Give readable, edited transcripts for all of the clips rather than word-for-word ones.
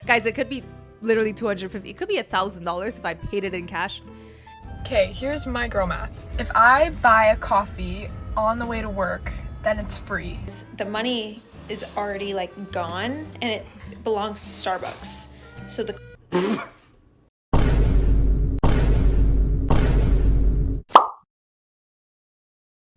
Guys, it could be literally $250. It could be $1,000 if I paid it in cash. Okay, here's my girl math. If I buy a coffee on the way to work, then it's free. The money is already like gone and it belongs to Starbucks. So the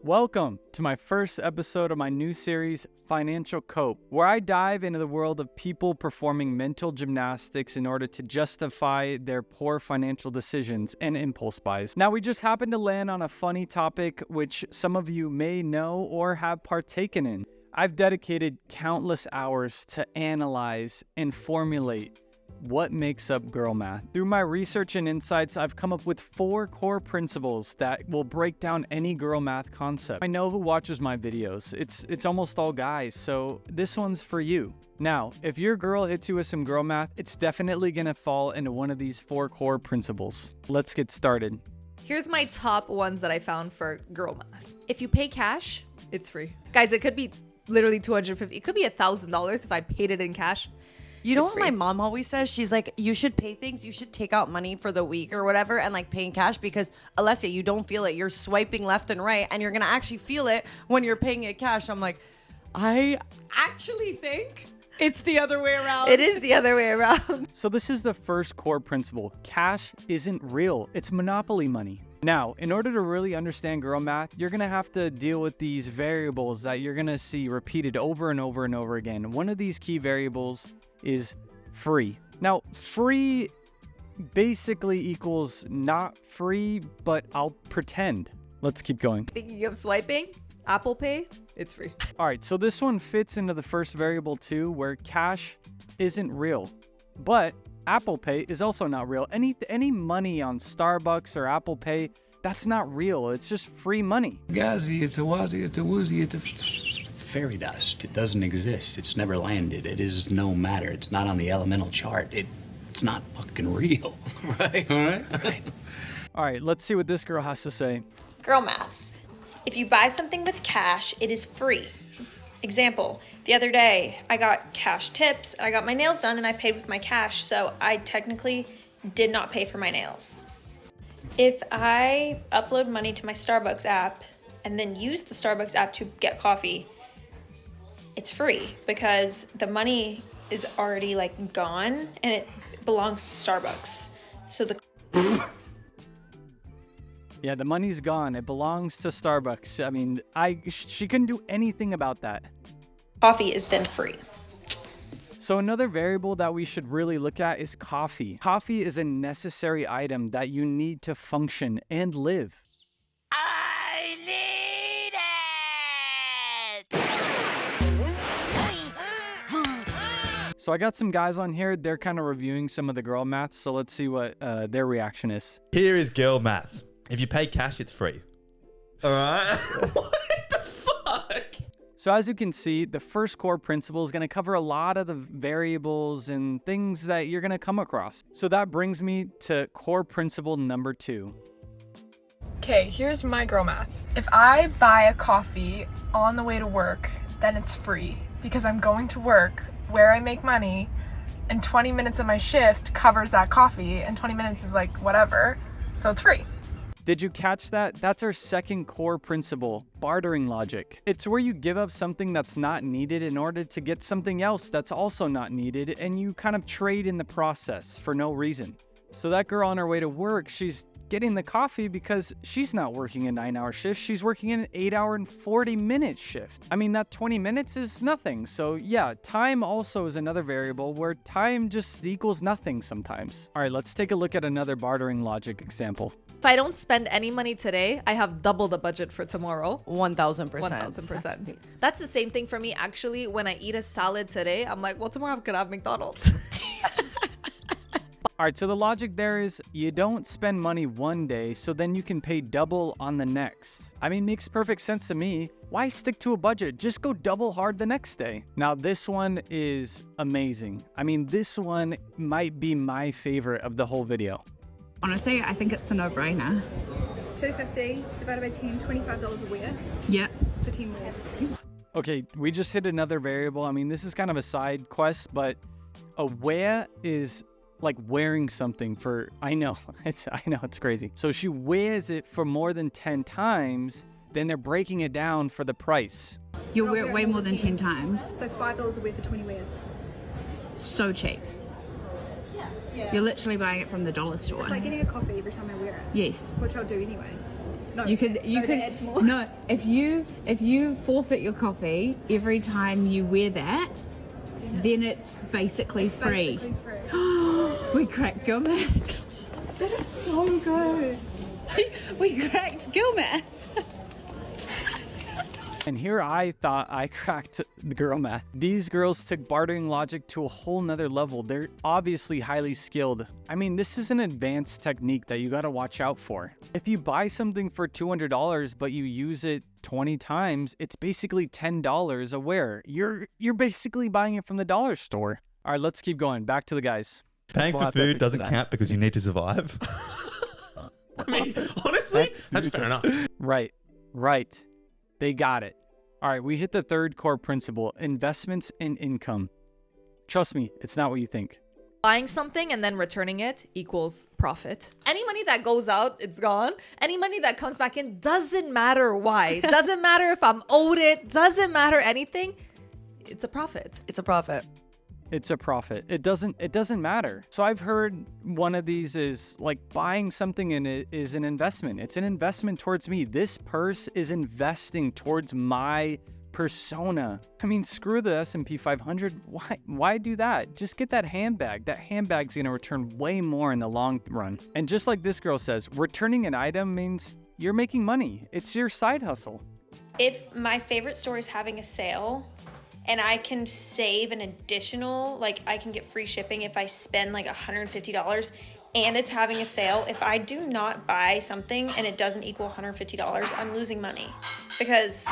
Welcome to my first episode of my new series, Financial Cope, where I dive into the world of people performing mental gymnastics in order to justify their poor financial decisions and impulse buys. Now, we just happened to land on a funny topic which some of you may know or have partaken in. I've dedicated countless hours to analyze and formulate what makes up girl math. Through my research and insights, I've come up with 4 core principles that will break down any girl math concept. I know who watches my videos. It's almost all guys, so this one's for you. Now, if your girl hits you with some girl math, it's definitely gonna fall into one of these 4 core principles. Let's get started. Here's my top ones that I found for girl math. If you pay cash, it's free. Guys, it could be literally $250. It could be $1,000 if I paid it in cash. You know what my mom always says? She's like, you should pay things. You should take out money for the week or whatever and like paying cash because Alessia, you don't feel it. You're swiping left and right and you're going to actually feel it when you're paying it cash. I'm like, I actually think it's the other way around. It is the other way around. So this is the first core principle. Cash isn't real. It's monopoly money. Now, in order to really understand girl math, you're going to have to deal with these variables that you're going to see repeated over and over and over again. One of these key variables is free. Now, free basically equals not free, but I'll pretend. Let's keep going. Thinking of swiping, Apple Pay, it's free. All right, so this one fits into the first variable too, where cash isn't real, but Apple Pay is also not real. Any money on Starbucks or Apple Pay, that's not real. It's just free money. Gazi, it's a wazi, it's a woozy, it's a fairy dust. It doesn't exist. It's never landed. It is no matter. It's not on the elemental chart. It's not fucking real. Right? All right. All right, let's see what this girl has to say. girl math. If you buy something with cash, it is free. Example, the other day I got cash tips, I got my nails done and I paid with my cash, so I technically did not pay for my nails. If I upload money to my Starbucks app and then use the Starbucks app to get coffee, it's free because the money is already like gone and it belongs to Starbucks. So Yeah, the money's gone. It belongs to Starbucks. I mean, she couldn't do anything about that. coffee is then free. So another variable that we should really look at is coffee. Coffee is a necessary item that you need to function and live. I need it! So I got some guys on here. They're kind of reviewing some of the girl math. So let's see what their reaction is. Here is girl maths. If you pay cash, it's free. All right. What the fuck? So as you can see, the first core principle is going to cover a lot of the variables and things that you're going to come across. So that brings me to core principle number 2. Okay, here's my girl math. If I buy a coffee on the way to work, then it's free because I'm going to work where I make money and 20 minutes of my shift covers that coffee and 20 minutes is like whatever, so it's free. Did you catch that? That's our second core principle, bartering logic. It's where you give up something that's not needed in order to get something else that's also not needed, and you kind of trade in the process for no reason. So that girl on her way to work, she's getting the coffee because she's not working a 9-hour shift. She's working an 8-hour and 40-minute shift. I mean, that 20 minutes is nothing. So yeah, time also is another variable where time just equals nothing sometimes. All right, let's take a look at another bartering logic example. If I don't spend any money today, I have double the budget for tomorrow. 1,000%. 1,000%. That's the same thing for me. Actually, when I eat a salad today, I'm like, well, tomorrow I'm gonna have McDonald's. All right, so the logic there is you don't spend money one day, so then you can pay double on the next. I mean, makes perfect sense to me. Why stick to a budget? Just go double hard the next day. Now, this one is amazing. I mean, this one might be my favorite of the whole video. Honestly, I think it's a no-brainer. $250 divided by 10, $25 a wear. Yep. For 10 wears. Okay, we just hit another variable. I mean, this is kind of a side quest, but A wear is like wearing something for, I know it's crazy. So she wears it for more than 10 times, then they're breaking it down for the price. You'll wear it way more than 10 times. So $5 a wear for 20 wears. So cheap. Yeah. You're literally buying it from the dollar store. It's like getting a coffee every time I wear it. Yes. Which I'll do anyway. No, You could add some more. no, if you forfeit your coffee every time you wear that, then it's basically free. Basically free. We cracked GirlMath. That is so good. We cracked GirlMath. And here I thought I cracked the GirlMath. These girls took bartering logic to a whole nother level. They're obviously highly skilled. I mean, this is an advanced technique that you gotta watch out for. If you buy something for $200, but you use it 20 times, it's basically $10 a wear. You're basically buying it from the dollar store. All right, let's keep going. Back to the guys. Paying We'll for have to food fix doesn't that. count because you need to survive. I mean, honestly, that's fair enough. Right. They got it. All right, we hit the third core principle, investments in income. Trust me, it's not what you think. Buying something and then returning it equals profit. Any money that goes out, it's gone. Any money that comes back in, doesn't matter why. Doesn't matter if I'm owed it. Doesn't matter anything. It's a profit. It's a profit. It's a profit. It doesn't matter. So I've heard one of these is like buying something in it is an investment. It's an investment towards me. This purse is investing towards my persona. I mean, screw the S&P 500. Why do that? Just get that handbag. That handbag's gonna return way more in the long run. And just like this girl says, returning an item means you're making money. It's your side hustle. If my favorite store is having a sale and I can save an additional, like I can get free shipping if I spend like $150 and it's having a sale, if I do not buy something and it doesn't equal $150, I'm losing money. Because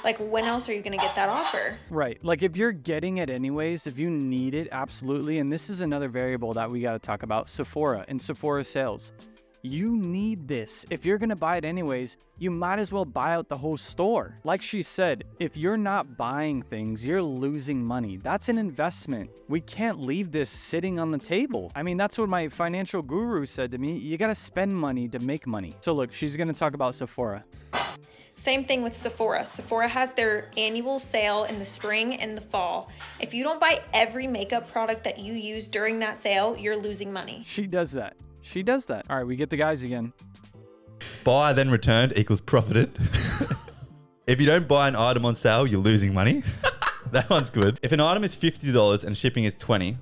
like when else are you gonna get that offer? Right. Like if you're getting it anyways, if you need it, absolutely. And this is another variable that we got to talk about, Sephora and Sephora sales. You need this. If you're going to buy it anyways, you might as well buy out the whole store. Like she said, if you're not buying things, you're losing money. That's an investment. We can't leave this sitting on the table. I mean, that's what my financial guru said to me. You got to spend money to make money. So look, she's going to talk about Sephora. Same thing with Sephora. Sephora has their annual sale in the spring and the fall. If you don't buy every makeup product that you use during that sale, you're losing money. She does that. She does that. All right, we get the guys again. Buy then returned equals profited. If you don't buy an item on sale, you're losing money. That one's good. If an item is $50 and shipping is $20,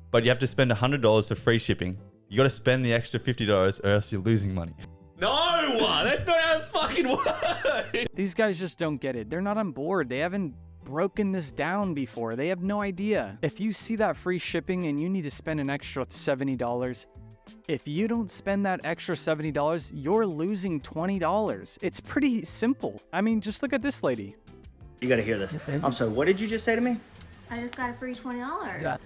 but you have to spend $100 for free shipping, you got to spend the extra $50 or else you're losing money. No, that's not how it fucking works. These guys just don't get it. They're not on board. They haven't broken this down before. They have no idea. If you see that free shipping and you need to spend an extra $70, if you don't spend that extra $70, you're losing $20. It's pretty simple. I mean, just look at this lady. You gotta hear this. I'm sorry, what did you just say to me? I just got a free $20.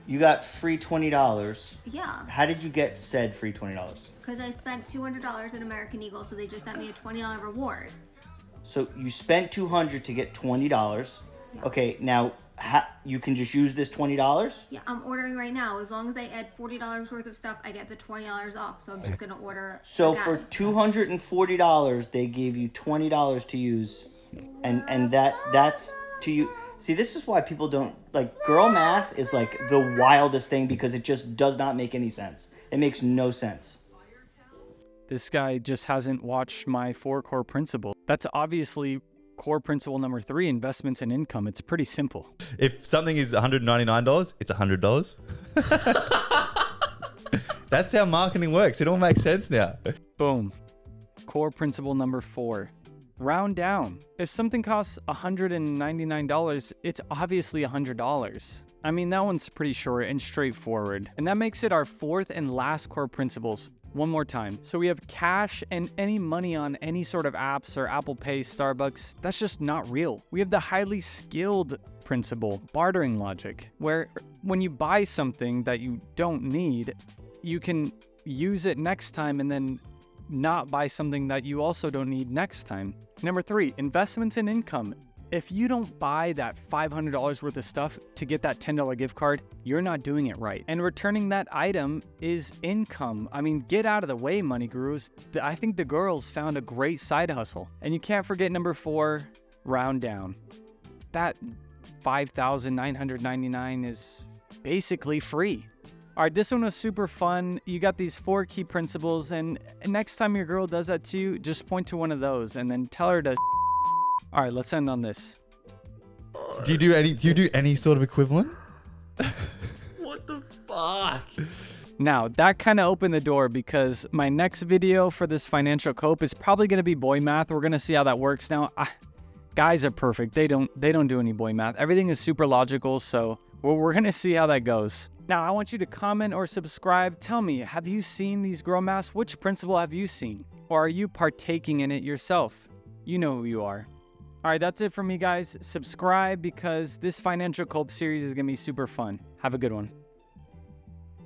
You got free $20. Yeah. How did you get said free $20? Because I spent $200 at American Eagle, so they just sent me a $20 reward. So you spent $200 to get $20. Yeah. Okay, now you can just use this $20? Yeah, I'm ordering right now. As long as I add $40 worth of stuff, I get the $20 off. So I'm just gonna order. So for $240, they gave you $20 to use, and that's to you. See, this is why people don't like GirlMath is like the wildest thing because it just does not make any sense. It makes no sense. This guy just hasn't watched my 4 core principle. That's obviously core principle number 3, investments in income. It's pretty simple. If something is $199, it's $100. That's how marketing works. It all makes sense now. Boom. Core principle number 4. Round down. If something costs $199, it's obviously $100. I mean, that one's pretty short and straightforward. And that makes it our 4th and last core principles. One more time. So we have cash and any money on any sort of apps or Apple Pay, Starbucks. That's just not real. We have the highly skilled principle, bartering logic, where when you buy something that you don't need, you can use it next time and then not buy something that you also don't need next time. Number 3, investments in income. If you don't buy that $500 worth of stuff to get that $10 gift card, you're not doing it right. And returning that item is income. I mean, get out of the way, money gurus. I think the girls found a great side hustle. And you can't forget number 4, round down. That $5,999 is basically free. All right, this one was super fun. You got these 4 key principles, and next time your girl does that to you, just point to one of those and then tell her to. All right, let's end on this. Do you do any sort of equivalent? What the fuck? Now, that kind of opened the door because my next video for this financial cope is probably going to be boy math. We're going to see how that works. Now, guys are perfect. They don't do any boy math. Everything is super logical, so we're going to see how that goes. Now, I want you to comment or subscribe. Tell me, have you seen these girl maths? Which principle have you seen? Or are you partaking in it yourself? You know who you are. All right, that's it for me, guys. Subscribe because this financial cope series is going to be super fun. Have a good one.